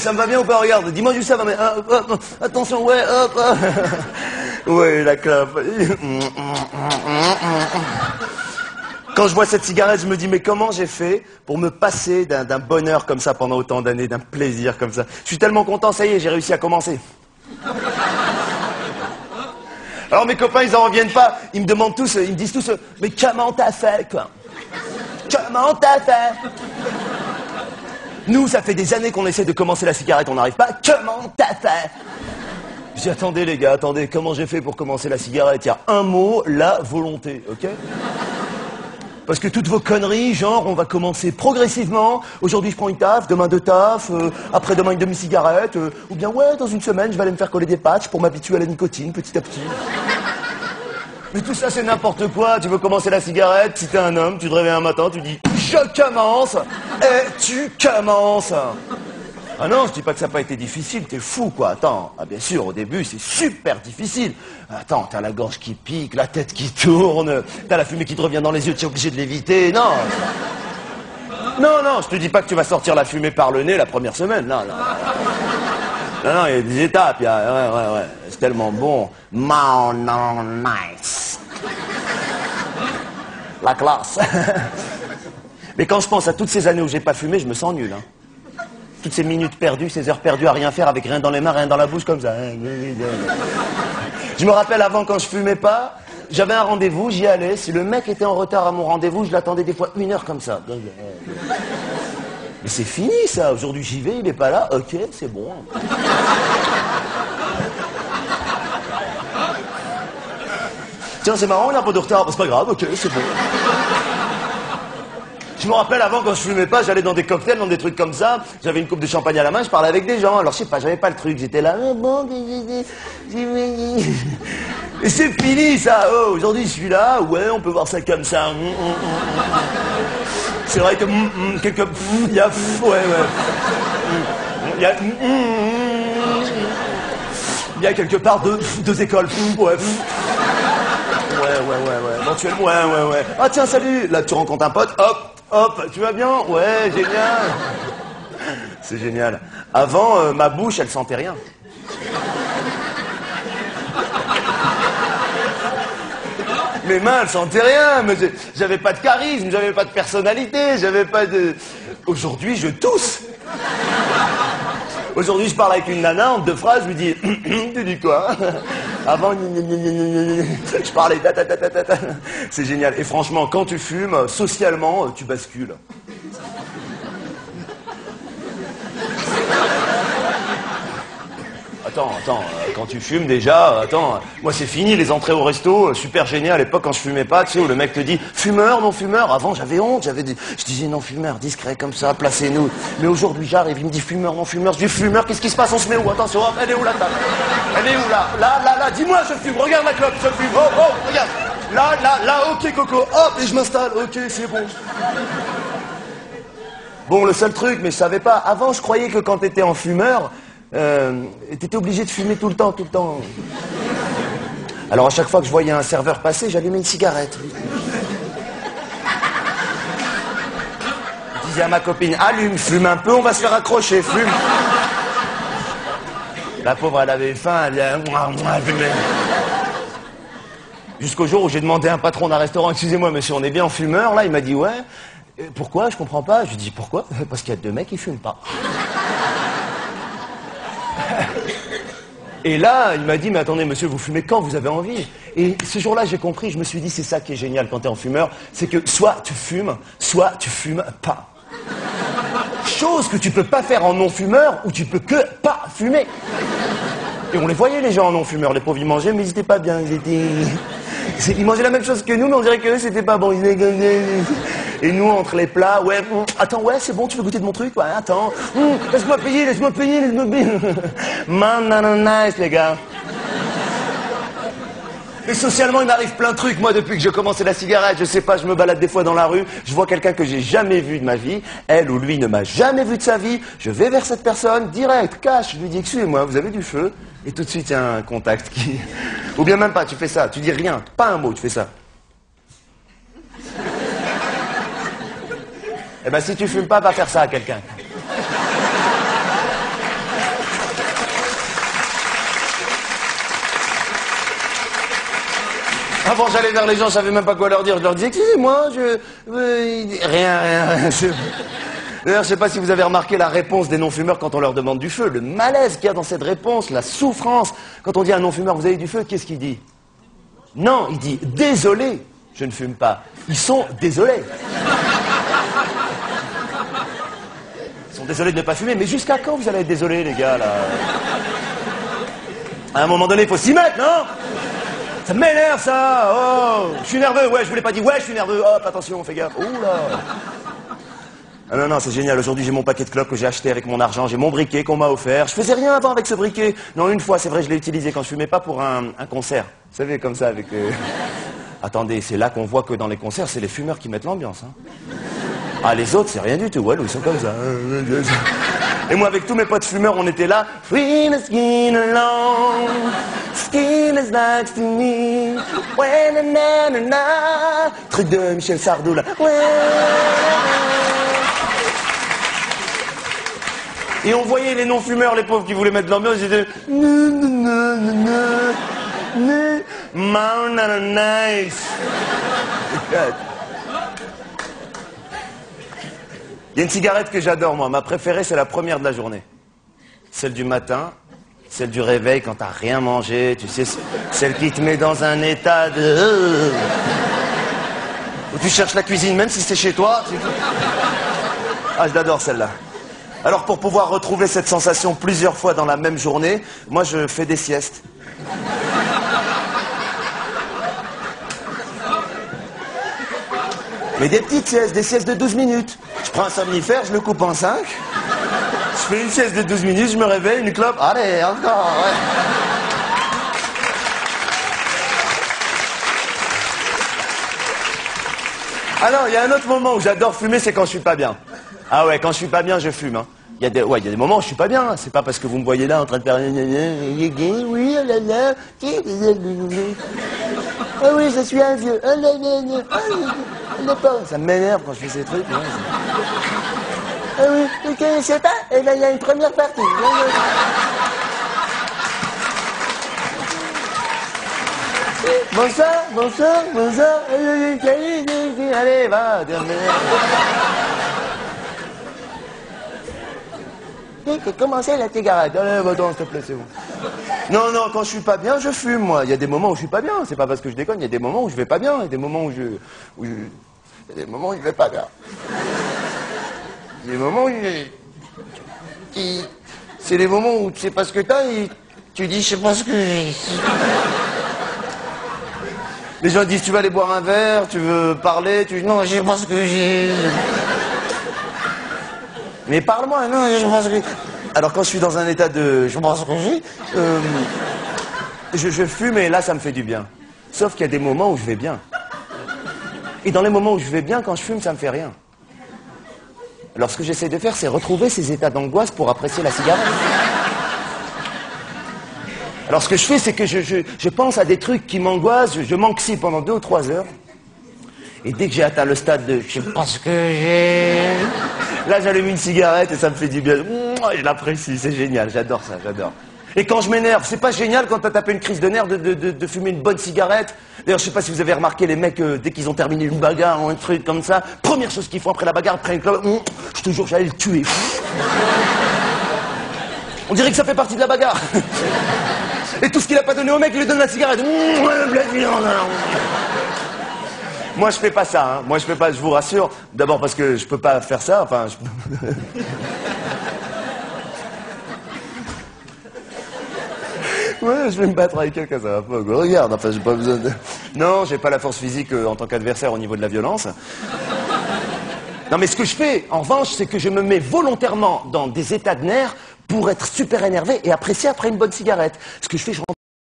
ça me va bien ou pas? Regarde, dis-moi juste ça va, mais attention, ouais, hop. Ouais, la clope. Quand je vois cette cigarette, je me dis, mais comment j'ai fait pour me passer d'un bonheur comme ça pendant autant d'années, d'un plaisir comme ça? Je suis tellement content, ça y est, j'ai réussi à commencer. Alors mes copains, ils en reviennent pas, ils me demandent tous, ils me disent tous, mais comment t'as fait, quoi? Comment t'as fait? Nous, ça fait des années qu'on essaie de commencer la cigarette, on n'arrive pas. Comment t'as fait? Je dis, attendez les gars, attendez, comment j'ai fait pour commencer la cigarette? Il y a un mot, la volonté, ok? Parce que toutes vos conneries, genre, on va commencer progressivement. Aujourd'hui, je prends une taf, demain deux tafs, après-demain une demi-cigarette, ou bien, ouais, dans une semaine, je vais aller me faire coller des patchs pour m'habituer à la nicotine, petit à petit. Mais tout ça, c'est n'importe quoi. Tu veux commencer la cigarette, si t'es un homme, tu te réveilles un matin, tu dis, je commence, et tu commences. Ah non, je dis pas que ça n'a pas été difficile, t'es fou, quoi. Attends, ah bien sûr, au début, c'est super difficile. Attends, t'as la gorge qui pique, la tête qui tourne, t'as la fumée qui te revient dans les yeux, t'es obligé de l'éviter, non. Non, je te dis pas que tu vas sortir la fumée par le nez la première semaine, non. Non, il y a des étapes, il y a... Ouais, c'est tellement bon. Non, nice. La classe. Mais quand je pense à toutes ces années où j'ai pas fumé, je me sens nul, hein. Toutes ces minutes perdues, ces heures perdues à rien faire, avec rien dans les mains, rien dans la bouche, comme ça. Je me rappelle avant, quand je fumais pas, j'avais un rendez-vous, j'y allais. Si le mec était en retard à mon rendez-vous, je l'attendais des fois 1 heure comme ça. Mais c'est fini, ça. Aujourd'hui, j'y vais, il est pas là. Ok, c'est bon. Tiens, c'est marrant, il a un peu de retard. C'est pas grave, ok, c'est bon. Je me rappelle avant, quand je fumais pas, j'allais dans des cocktails, dans des trucs comme ça. J'avais une coupe de champagne à la main, je parlais avec des gens. Alors je sais pas, j'avais pas le truc. J'étais là, bon, et c'est fini ça. Oh, aujourd'hui je suis là, ouais, on peut voir ça comme ça. C'est vrai que quelque, il y a, ouais. Il y a quelque part deux écoles. Ouais. Éventuellement, ouais. Ah tiens, salut. Là, tu rencontres un pote. Hop, tu vas bien? Ouais, génial. C'est génial. Avant, ma bouche, elle sentait rien. Mes mains, elles sentaient rien. Mais j'avais pas de charisme, j'avais pas de personnalité, j'avais pas de... Aujourd'hui, je tousse. Aujourd'hui, je parle avec une nana, en 2 phrases, je lui dis, tu dis quoi? Avant, je parlais, ta. C'est génial. Et franchement, quand tu fumes, socialement, tu bascules. Attends, quand tu fumes déjà, moi c'est fini, les entrées au resto, super génial, à l'époque quand je fumais pas, tu sais, où le mec te dit, fumeur, non fumeur, avant j'avais honte, je disais non fumeur, discret comme ça, placez-nous, mais aujourd'hui j'arrive, il me dit fumeur, non fumeur, je dis fumeur, qu'est-ce qui se passe, on se met où, attention, hop, elle est où la table, elle est où là, dis-moi je fume, regarde la clope, je fume, oh, regarde, là, ok coco, hop, et je m'installe, ok, c'est bon. Bon, le seul truc, mais je savais pas, avant je croyais que quand t'étais en fumeur, t'étais obligé de fumer tout le temps. Alors à chaque fois que je voyais un serveur passer, j'allumais une cigarette. Je disais à ma copine, allume, fume un peu, on va se faire accrocher, fume. La pauvre, elle avait faim, elle disait... Jusqu'au jour où j'ai demandé à un patron d'un restaurant, excusez-moi monsieur, on est bien en fumeur, là, il m'a dit, ouais. Pourquoi? Je comprends pas. Je lui dis, pourquoi? Parce qu'il y a 2 mecs qui fument pas. Et là, il m'a dit, mais attendez, monsieur, vous fumez quand vous avez envie? Et ce jour-là, j'ai compris, je me suis dit, c'est ça qui est génial quand t'es en fumeur, c'est que soit tu fumes pas. Chose que tu peux pas faire en non-fumeur, ou tu peux que pas fumer. Et on les voyait, les gens en non-fumeur, les pauvres, ils mangeaient, mais ils étaient pas bien, ils mangeaient la même chose que nous, mais on dirait qu'eux, c'était pas bon. Et nous, entre les plats, ouais, attends, ouais, c'est bon, tu veux goûter de mon truc? Ouais, attends, laisse-moi payer. Nice, les gars. Et socialement, il m'arrive plein de trucs. Moi, depuis que j'ai commencé la cigarette, je sais pas, je me balade des fois dans la rue, je vois quelqu'un que j'ai jamais vu de ma vie, elle ou lui ne m'a jamais vu de sa vie, je vais vers cette personne, direct, cash, je lui dis, excusez-moi, vous avez du feu? Et tout de suite, il y a un contact qui... Ou bien même pas, tu fais ça, tu dis rien, pas un mot, tu fais ça. Eh ben, si tu fumes pas, va faire ça à quelqu'un. Avant, j'allais vers les gens, je savais même pas quoi leur dire. Je leur disais, excusez-moi, rien. D'ailleurs, je sais pas si vous avez remarqué la réponse des non-fumeurs quand on leur demande du feu. Le malaise qu'il y a dans cette réponse, la souffrance. Quand on dit à un non-fumeur, vous avez du feu, qu'est-ce qu'il dit? Non, il dit, désolé, je ne fume pas. Ils sont désolés. Ils sont désolés de ne pas fumer, mais jusqu'à quand vous allez être désolés, les gars, là? À un moment donné, il faut s'y mettre, non? Ça m'énerve, ça. Oh, je suis nerveux. Ouais, je vous l'ai pas dit. Ouais, je suis nerveux. Hop, attention, fais gaffe. Oula. Ah non, c'est génial. Aujourd'hui, j'ai mon paquet de clopes que j'ai acheté avec mon argent. J'ai mon briquet qu'on m'a offert. Je faisais rien avant avec ce briquet. Non, une fois, c'est vrai, je l'ai utilisé quand je fumais pas pour un concert. Vous savez, comme ça, avec... Attendez, c'est là qu'on voit que dans les concerts, c'est les fumeurs qui mettent l'ambiance. Hein. Ah, les autres, c'est rien du tout. Ouais, ils sont comme ça. Et moi, avec tous mes potes fumeurs, on était là. Free the skin alone, skin is next to me. Ouais, na. Truc de Michel Sardou, là. Ouais. Et on voyait les non-fumeurs, les pauvres qui voulaient mettre de l'ambiance, ils disaient... Nice. Il y a une cigarette que j'adore, moi. Ma préférée, c'est la première de la journée. Celle du matin, celle du réveil quand t'as rien mangé, tu sais, celle qui te met dans un état de... où tu cherches la cuisine, même si c'est chez toi. Ah, je l'adore, celle-là. Alors, pour pouvoir retrouver cette sensation plusieurs fois dans la même journée, moi, je fais des siestes. Mais des petites siestes, des siestes de 12 minutes. Je prends un somnifère, je le coupe en 5. Je fais une sieste de 12 minutes, je me réveille, une clope. Allez, encore, ouais. Alors, il y a un autre moment où j'adore fumer, c'est quand je suis pas bien. Ah ouais, quand je suis pas bien, je fume. Hein. Il y a des moments où je suis pas bien. C'est pas parce que vous me voyez là en train de faire... Oui, oh là là. Ah oui, je suis un vieux. Oh là là. Ça m'énerve quand je fais ces trucs. Ah oui, vous connaissez pas? Eh bien, il y a une première partie. Bonsoir. Allez, va. Commencez la cigarette. Allez, va-t'en, s'il te plaît, c'est bon. Non, quand je suis pas bien, je fume, moi. Il y a des moments où je suis pas bien. C'est pas parce que je déconne. Il y a des moments où je vais pas bien. Il y a des moments où il y a des moments où je vais pas bien. Il y a des moments où c'est les moments où tu sais pas ce que t'as et tu dis, je sais pas ce que j'ai. Les gens disent, tu vas aller boire un verre, tu veux parler, tu dis, non, je sais pas ce que j'ai. Mais parle-moi, non, je sais pas ce que... Alors quand je suis dans un état de... je sais pas ce que j'ai... Je fume et là, ça me fait du bien. Sauf qu'il y a des moments où je vais bien. Et dans les moments où je vais bien, quand je fume, ça me fait rien. Alors ce que j'essaie de faire, c'est retrouver ces états d'angoisse pour apprécier la cigarette. Alors ce que je fais, c'est que je pense à des trucs qui m'angoissent, je m'anxie pendant 2 ou 3 heures. Et dès que j'ai atteint le stade de... je sais pas ce que j'ai... Là, j'allume une cigarette et ça me fait du bien. Je l'apprécie, c'est génial, j'adore ça, j'adore. Et quand je m'énerve, c'est pas génial quand t'as tapé une crise de nerfs de fumer une bonne cigarette. D'ailleurs, je sais pas si vous avez remarqué, les mecs, dès qu'ils ont terminé une bagarre ou un truc comme ça, première chose qu'ils font après la bagarre, après une clope, je te jure, j'allais le tuer. On dirait que ça fait partie de la bagarre. Et tout ce qu'il a pas donné au mec, il lui donne la cigarette. Moi, je fais pas ça, hein. Moi, je fais pas, je vous rassure. D'abord parce que je peux pas faire ça, enfin... Ouais, je vais me battre avec quelqu'un, ça va pas. Regarde, enfin, j'ai pas besoin de... Non, j'ai pas la force physique en tant qu'adversaire au niveau de la violence. Non, mais ce que je fais, en revanche, c'est que je me mets volontairement dans des états de nerfs pour être super énervé et apprécier après une bonne cigarette. Ce que je fais, je rentre